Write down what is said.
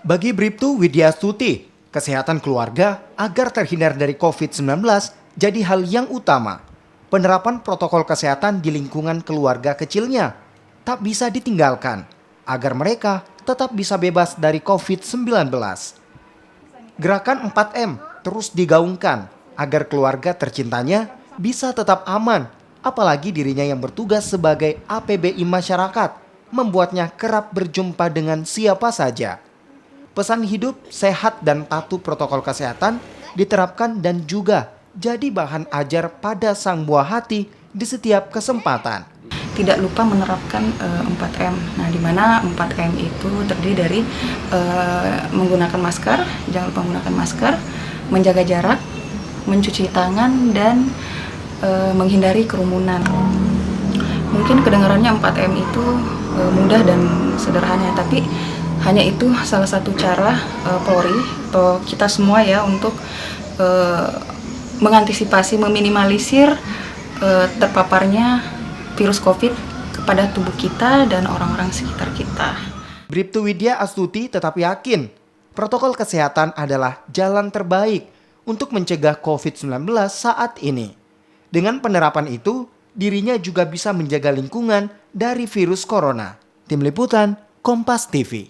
Bagi Bribtu Widyastuti, kesehatan keluarga agar terhindar dari COVID-19 jadi hal yang utama. Penerapan protokol kesehatan di lingkungan keluarga kecilnya tak bisa ditinggalkan agar mereka tetap bisa bebas dari COVID-19. Gerakan 4M terus digaungkan agar keluarga tercintanya bisa tetap aman, apalagi dirinya yang bertugas sebagai APBI masyarakat membuatnya kerap berjumpa dengan siapa saja. Pesan hidup, sehat, dan patuh protokol kesehatan diterapkan dan juga jadi bahan ajar pada sang buah hati di setiap kesempatan. Tidak lupa menerapkan 4M. Nah, di mana 4M itu terdiri dari menggunakan masker, jangan lupa menggunakan masker, menjaga jarak, mencuci tangan, dan menghindari kerumunan. Mungkin kedengarannya 4M itu mudah dan sederhana, tapi hanya itu salah satu cara Polri atau kita semua ya untuk mengantisipasi, meminimalisir terpaparnya virus COVID kepada tubuh kita dan orang-orang sekitar kita. Bribtu Widyastuti tetap yakin protokol kesehatan adalah jalan terbaik untuk mencegah COVID-19 saat ini. Dengan penerapan itu, dirinya juga bisa menjaga lingkungan dari virus corona. Tim Liputan, Kompas TV.